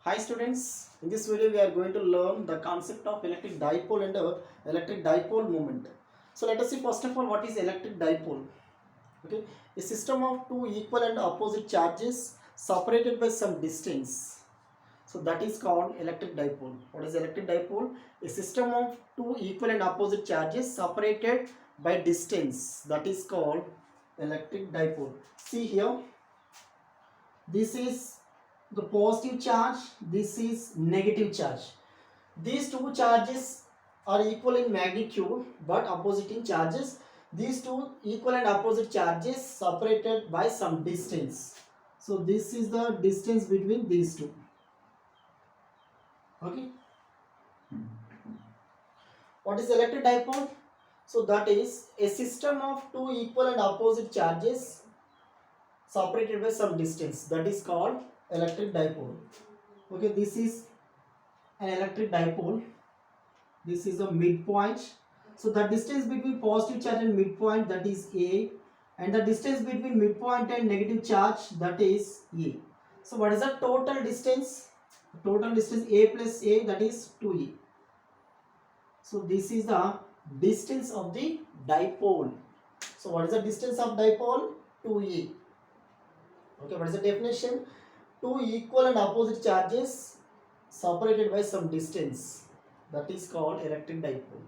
Hi students, in this video we are going to learn the concept of electric dipole and electric dipole moment. So let us see first of all what is electric dipole. Okay, a system of two equal and opposite charges separated by some distance. So that is called electric dipole. What is electric dipole? A system of two equal and opposite charges separated by distance. That is called electric dipole. See here, this is the positive charge, this is negative charge. These two charges are equal in magnitude but opposite in charges. These two equal and opposite charges separated by some distance. So this is the distance between these two. Okay, what is electric dipole? So that is a system of two equal and opposite charges separated by some distance. That is called electric dipole. Okay, this is an electric dipole. This is a midpoint. So the distance between positive charge and midpoint, that is A, and the distance between midpoint and negative charge, that is A. So what is the total distance? Total distance A plus A, that is 2A. So this is the distance of the dipole. So what is the distance of dipole? 2A. Okay, what is the definition? Two equal and opposite charges separated by some distance. That is called electric dipole.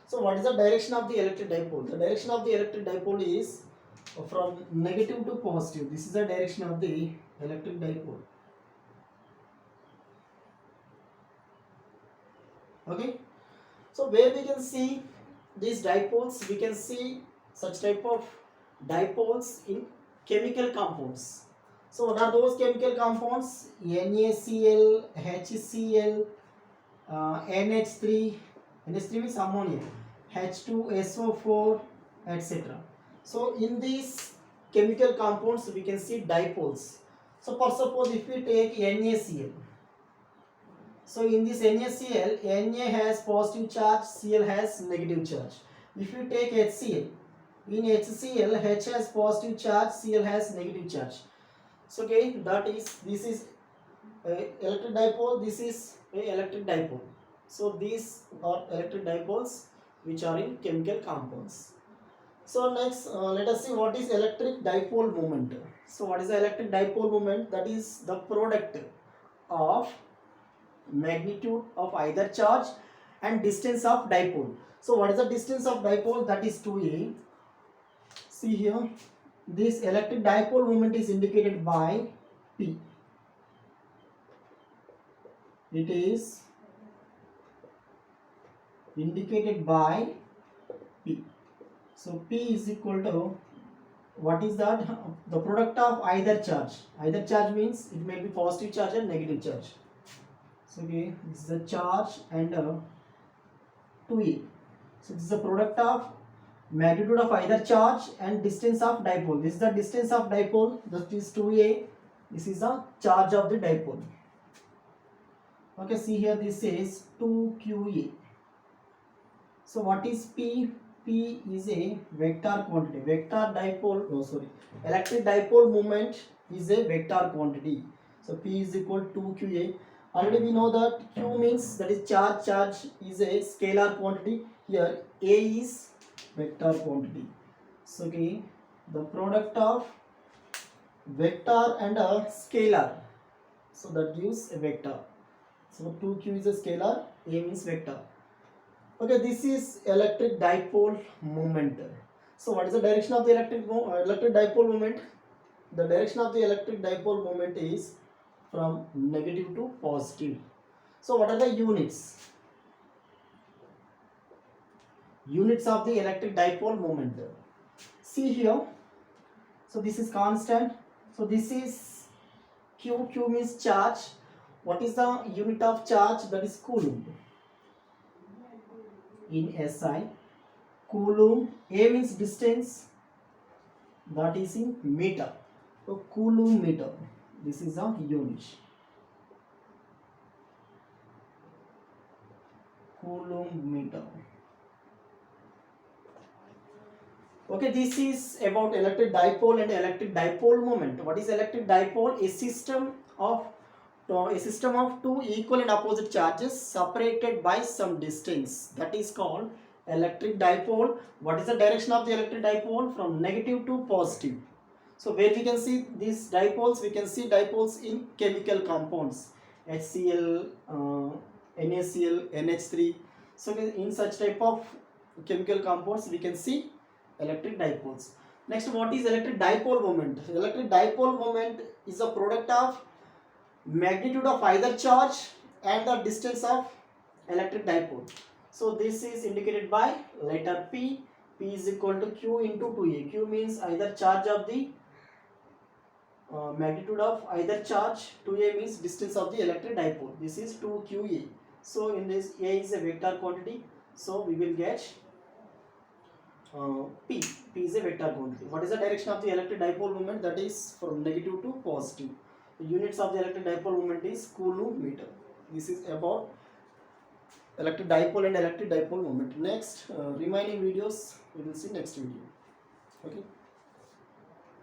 So what is the direction of the electric dipole? The direction of the electric dipole is from negative to positive. This is the direction of the electric dipole. Okay. So where we can see these dipoles, we can see such type of dipoles in chemical compounds. So what are those chemical compounds? NaCl, HCl, NH3, NH3 means ammonia, H2SO4, etc. So in these chemical compounds we can see dipoles. So for suppose if we take NaCl, so in this NaCl, Na has positive charge, Cl has negative charge. If you take HCl, in HCl, H has positive charge, Cl has negative charge. So okay, that is, this is electric dipole, this is a electric dipole. So these are electric dipoles which are in chemical compounds. So next let us see what is electric dipole moment. So what is the electric dipole moment? That is the product of magnitude of either charge and distance of dipole. So what is the distance of dipole? That is 2A. See here, this electric dipole moment is indicated by P. It is indicated by P. So P is equal to, what is that? The product of either charge. Either charge means it may be positive charge and negative charge. So okay, this is the charge and 2A. So this is the product of magnitude of either charge and distance of dipole. This is the distance of dipole, that is 2A. This is the charge of the dipole. Okay, see here, this is 2QA. So what is P? P is a vector quantity. Vector dipole, electric dipole moment is a vector quantity. So P is equal to 2QA. Already we know that Q means, that is charge. Charge is a scalar quantity. Here A is vector quantity. So okay, the product of vector and a scalar, so that gives a vector. So 2Q is a scalar, A means vector. Okay, this is electric dipole moment. So what is the direction of the electric dipole moment? The direction of the electric dipole moment is from negative to positive. So what are the units? Units of the electric dipole moment. See here. So this is constant. So this is Q. Q means charge. What is the unit of charge? That is coulomb. In SI, coulomb. A means distance, that is in meter. So coulomb meter. This is a unit. Coulomb meter. Okay, this is about electric dipole and electric dipole moment. What is electric dipole? A system of a system of two equal and opposite charges separated by some distance, that is called electric dipole. What is the direction of the electric dipole? From negative to positive. So where we can see these dipoles, we can see dipoles in chemical compounds, HCl, NaCl, NH3. So in such type of chemical compounds we can see electric dipoles. Next, what is electric dipole moment? Electric dipole moment is a product of magnitude of either charge and the distance of electric dipole. So this is indicated by letter P. P is equal to Q into 2A. Q means either charge of the magnitude of either charge. 2A means distance of the electric dipole. This is 2QA. So in this, A is a vector quantity. So we will get P. P is a vector quantity. What is the direction of the electric dipole moment? That is from negative to positive. The units of the electric dipole moment is Coulomb meter. This is about electric dipole and electric dipole moment. Next, remaining videos we will see next video. Okay.